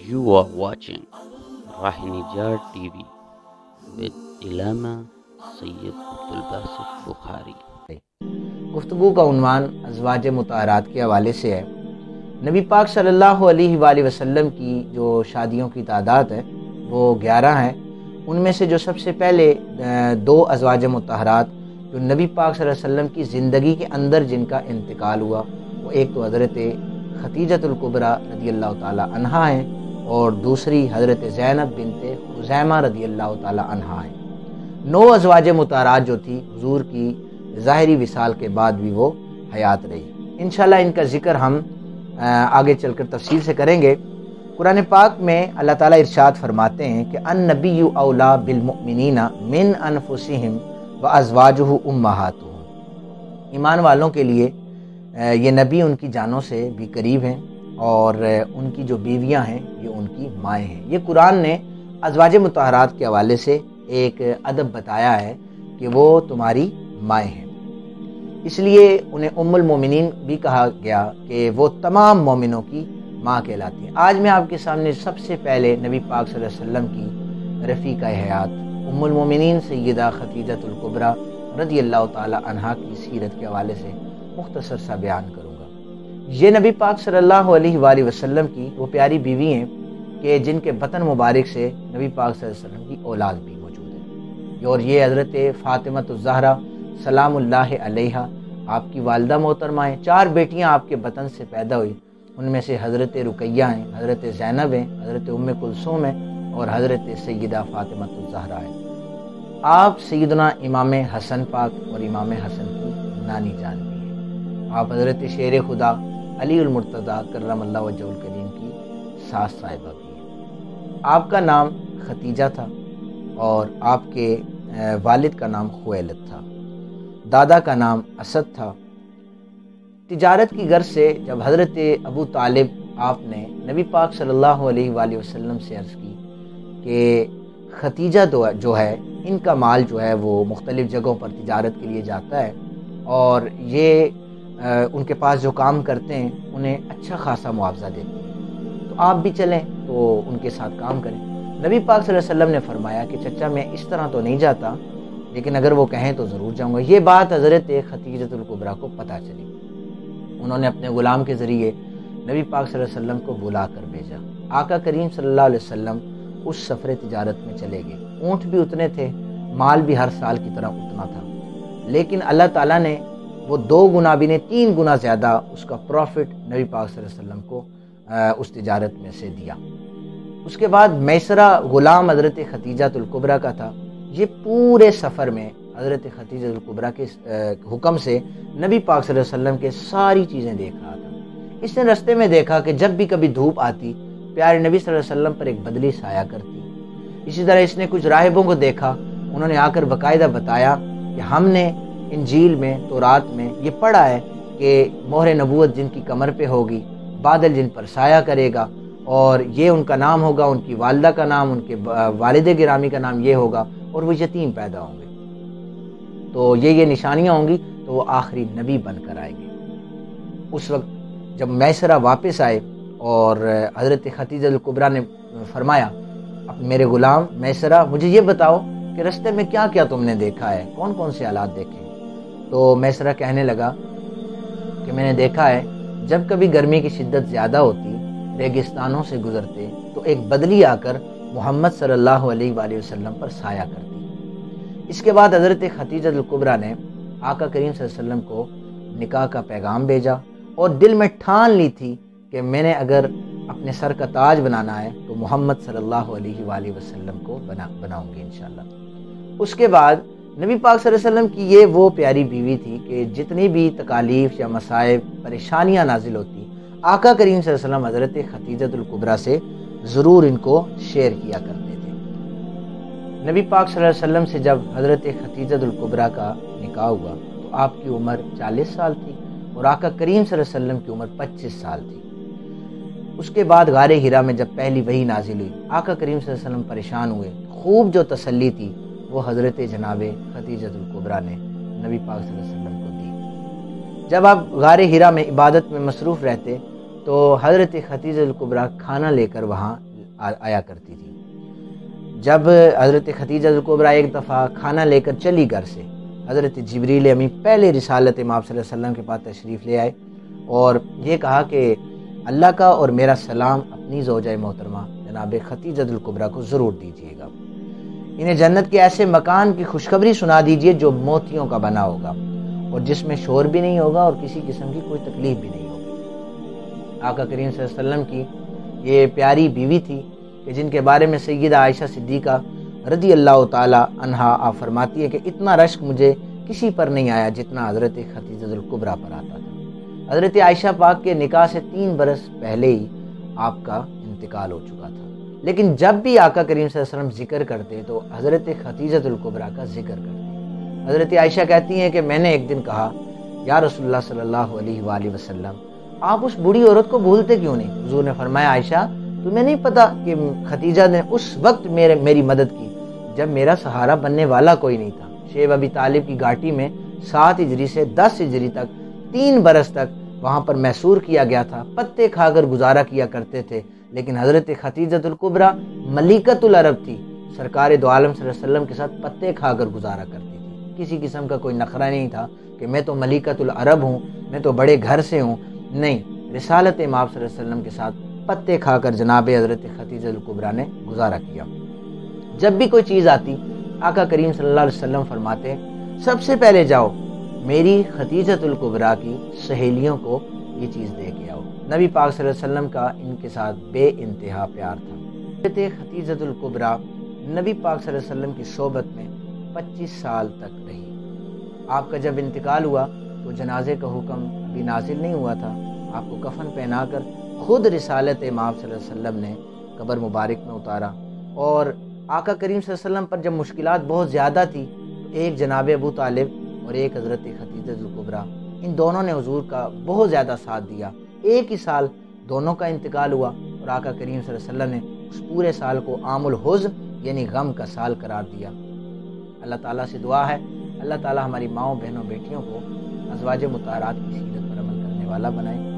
You are watching Rahinijat TV with Ilama Sayyid Abdul Basit Bukhari. گفتگو کا عنوان ازواج مطہرات کے حوالے سے ہے۔ نبی پاک صلی اللہ علیہ وآلہ وسلم کی جو شادیوں کی تعداد ہے وہ 11 ہیں۔ ان میں سے جو سب سے پہلے 2 ازواج مطہرات جو نبی پاک صلی اللہ علیہ وسلم کی زندگی کے اندر جن کا انتقال ہوا، وہ ایک تو حضرت خدیجۃ الکبریٰ رضی اللہ تعالی عنہا ہیں اور دوسری حضرت زینب بنت خزیمہ رضی اللہ تعالی عنہا ہیں۔ 9 ازواج مطہرات جو تھی حضور کی ظاہری وصال کے بعد بھی وہ حیات رہی۔ انشاءاللہ ان کا ذکر ہم آگے چل کر تفصیل سے کریں گے۔ قرآن پاک میں اللہ تعالیٰ ارشاد فرماتے ہیں کہ النبی اولیٰ بالمؤمنین من انفسہم وازواجہ امہاتہم، ایمان والوں کے لیے یہ نبی ان کی جانوں سے بھی قریب ہیں اور ان کی جو بیویاں ہیں یہ ان کی مائیں ہیں۔ یہ قرآن نے ازواج مطہرات کے حوالے سے ایک ادب بتایا ہے کہ وہ تمہاری مائیں ہیں، اس لیے انہیں ام المومنین بھی کہا گیا کہ وہ تمام مومنوں کی ماں کہلاتی ہیں۔ آج میں آپ کے سامنے سب سے پہلے نبی پاک صلی اللہ علیہ وسلم کی رفیقہ حیات ام المومنین سیدہ خدیجۃ الکبریٰ رضی اللہ تعالی عنہا کی سیرت کے حوالے سے مختصر سا بیان کروں گا۔ یہ نبی پاک صلی اللہ علیہ وآلہ وسلم کی وہ پیاری بیوی ہیں کہ جن کے بطن مبارک سے نبی پاک صلی اللہ علیہ وسلم کی اولاد بھی موجود ہے، اور یہ حضرت فاطمہ الزہرا سلام اللہ علیہا آپ کی والدہ محترمہ ہیں۔ 4 بیٹیاں آپ کے بطن سے پیدا ہوئی، ان میں سے حضرت رقیہ ہیں، حضرت زینب ہیں، حضرت ام کلثوم ہیں اور حضرت سیدہ فاطمہ الزہرا ہیں۔ آپ سیدنا امام حسن پاک اور امام حسن کی نانی جان بھی ہیں۔ آپ حضرت شیر خدا علی المرتضیٰ کرم اللہ وجہہ الکریم کی ساس صاحبہ بھی ہیں۔ آپ کا نام خدیجہ تھا اور آپ کے والد کا نام خویلد تھا، دادا کا نام اسد تھا۔ تجارت کی غرض سے جب حضرت ابو طالب آپ نے نبی پاک صلی اللہ علیہ وآلہ وسلم سے عرض کی کہ خدیجہ جو ہے ان کا مال جو ہے وہ مختلف جگہوں پر تجارت کے لیے جاتا ہے اور یہ ان کے پاس جو کام کرتے ہیں انہیں اچھا خاصا معاوضہ دیتے ہیں، تو آپ بھی چلیں تو ان کے ساتھ کام کریں۔ نبی پاک صلی اللہ علیہ وسلم نے فرمایا کہ چچا میں اس طرح تو نہیں جاتا، لیکن اگر وہ کہیں تو ضرور جاؤں گا۔ یہ بات حضرت خدیجۃ الکبریٰ کو پتہ چلی، انہوں نے اپنے غلام کے ذریعے نبی پاک صلی اللہ علیہ وسلم کو بلا کر بھیجا۔ آقا کریم صلی اللہ علیہ وسلم اس سفر تجارت میں چلے گئے۔ اونٹ بھی اتنے تھے، مال بھی ہر سال کی طرح اتنا تھا، لیکن اللہ تعالیٰ نے وہ 2 گنا بھی نہیں 3 گنا زیادہ اس کا پروفٹ نبی پاک صلی اللہ علیہ وسلم کو اس تجارت میں سے دیا۔ اس کے بعد میسرہ غلام حضرت خدیجۃ الکبریٰ کا تھا۔ یہ پورے سفر میں حضرت خدیجۃ الکبریٰ کے حکم سے نبی پاک صلی اللہ علیہ وسلم کے ساری چیزیں دیکھ رہا تھا۔ اس نے رستے میں دیکھا کہ جب بھی کبھی دھوپ آتی پیارے نبی صلی اللہ علیہ وسلم پر ایک بدلی سایہ کرتی۔ اسی طرح اس نے کچھ راہبوں کو دیکھا، انہوں نے آ کر باقاعدہ بتایا کہ ہم نے انجیل میں تورات میں یہ پڑھا ہے کہ مہر نبوت جن کی کمر پہ ہوگی، بادل جن پر سایہ کرے گا، اور یہ ان کا نام ہوگا، ان کی والدہ کا نام، ان کے والد گرامی کا نام یہ ہوگا، اور وہ یتیم پیدا ہوں گے، تو یہ نشانیاں ہوں گی، تو وہ آخری نبی بن کر آئیں گے۔ اس وقت جب میسرہ واپس آئے اور حضرت خدیجہ الکبریٰ نے فرمایا میرے غلام میسرہ مجھے یہ بتاؤ کہ رستے میں کیا کیا تم نے دیکھا ہے، کون کون سے حالات دیکھے؟ تو میسرہ کہنے لگا کہ میں نے دیکھا ہے جب کبھی گرمی کی شدت زیادہ ہوتی، ریگستانوں سے گزرتے تو ایک بدلی آ کر محمد صلی اللہ علیہ وآلہ وسلم پر سایہ کرتی۔ اس کے بعد حضرت خدیجۃ الکبریٰ نے آقا کریم صلی اللہ علیہ وسلم کو نکاح کا پیغام بھیجا اور دل میں ٹھان لی تھی کہ میں نے اگر اپنے سر کا تاج بنانا ہے تو محمد صلی اللہ علیہ وآلہ وسلم کو بناؤں گی انشاءاللہ۔ اس کے بعد نبی پاک صلی اللہ علیہ وسلم کی یہ وہ پیاری بیوی تھی کہ جتنی بھی تکالیف یا مصائب پریشانیاں نازل ہوتی آقا کریم صلی اللہ علیہ وسلم حضرت خدیجۃ الکبریٰ سے ضرور ان کو شیئر کیا کرتے تھے۔ نبی پاک صلی اللہ علیہ وسلم سے جب حضرت خدیجۃ الکبریٰ کا نکاح ہوا تو آپ کی عمر 40 سال تھی اور آقا کریم صلی اللہ علیہ وسلم کی عمر 25 سال تھی۔ اس کے بعد غار حرا میں جب پہلی وحی نازل ہوئی آقا کریم صلی اللہ علیہ وسلم پریشان ہوئے، خوب جو تسلی تھی وہ حضرت جناب خدیجۃ الکبریٰ نے نبی پاک صلی اللہ علیہ وسلم کو دی۔ جب آپ غار حرا میں عبادت میں مصروف رہتے تو حضرت خدیجۃ الکبریٰ کھانا لے کر وہاں آیا کرتی تھی۔ جب حضرت خدیجہ کبریٰ ایک دفعہ کھانا لے کر چلی گھر سے، حضرت جبریل امی پہلے رسالت امام صلی اللہ علیہ وسلم کے پاس تشریف لے آئے اور یہ کہا کہ اللہ کا اور میرا سلام اپنی زوجہ محترمہ جناب خدیجہ کبریٰ کو ضرور دیجیے گا۔ انہیں جنت کے ایسے مکان کی خوشخبری سنا دیجیے جو موتیوں کا بنا ہوگا اور جس میں شور بھی نہیں ہوگا اور کسی قسم کی کوئی تکلیف بھی نہیں ہوگی۔ آقا کریم صلی اللہ علیہ وسلم کی یہ پیاری بیوی تھی کہ جن کے بارے میں سیدہ عائشہ صدیقہ رضی اللہ تعالی عنہا آپ فرماتی ہے کہ اتنا رشک مجھے کسی پر نہیں آیا جتنا حضرت خدیجہ کبریٰ پر آتا تھا۔ حضرت عائشہ پاک کے نکاح سے 3 برس پہلے ہی آپ کا انتقال ہو چکا تھا، لیکن جب بھی آقا کریم صلی اللہ علیہ وسلم ذکر کرتے تو حضرت خدیجہ کبریٰ کا ذکر کرتے۔ حضرت عائشہ کہتی ہیں کہ میں نے ایک دن کہا یا رسول اللہ صلی اللہ علیہ وآلہ وسلم آپ اس بوڑھی عورت کو بھولتے کیوں نہیں؟ حضور نے فرمایا عائشہ تمہیں نہیں پتا کہ خدیجہ نے اس وقت میری مدد کی جب میرا سہارا بننے والا کوئی نہیں تھا۔ شیب ابی طالب کی گھاٹی میں 7 ہجری سے 10 ہجری تک 3 برس تک وہاں پر محصور کیا گیا تھا، پتے کھا کر گزارا کیا کرتے تھے، لیکن حضرت خدیجہ کبریٰ ملکۃ العرب تھی، سرکار دو عالم صلی اللہ علیہ وسلم کے ساتھ پتے کھا کر گزارا کرتی تھی، کسی قسم کا کوئی نخرہ نہیں تھا کہ میں تو ملکۃ العرب ہوں، میں تو بڑے گھر سے ہوں، نہیں، رسالت امام صلی اللہ علیہ وسلم کے ساتھ پتے کھا کر جناب حضرت خدیجہ کبریٰ نے گزارا کیا۔ جب بھی کوئی چیز آتی آقا کریم صلی اللہ علیہ وسلم فرماتے سب سے پہلے جاؤ میری خدیجہ کبریٰ کی سہیلیوں کو یہ چیز دے کے آؤ۔ نبی پاک صلی اللہ علیہ وسلم کا ان کے ساتھ بے انتہا پیار تھا۔ حضرت خدیجہ کبریٰ نبی پاک صلی اللہ علیہ وسلم کی صحبت میں 25 سال تک رہی۔ آپ کا جب انتقال ہوا تو جنازے کا حکم ابھی نازل نہیں ہوا تھا، آپ کو کفن پہنا کر خود رسالت امام صلی اللہ علیہ وسلم نے قبر مبارک میں اتارا، اور آقا کریم صلی اللہ علیہ وسلم پر جب مشکلات بہت زیادہ تھی تو ایک جناب ابو طالب اور ایک حضرت خدیجہ کبریٰ، ان دونوں نے حضور کا بہت زیادہ ساتھ دیا۔ ایک ہی سال دونوں کا انتقال ہوا اور آقا کریم صلی اللہ علیہ وسلم نے اس پورے سال کو عام الحزن یعنی غم کا سال قرار دیا۔ اللہ تعالیٰ سے دعا ہے اللہ تعالیٰ ہماری ماؤں بہنوں بیٹیوں کو ازواج مطہرات کی سیرت پر عمل کرنے والا بنائے۔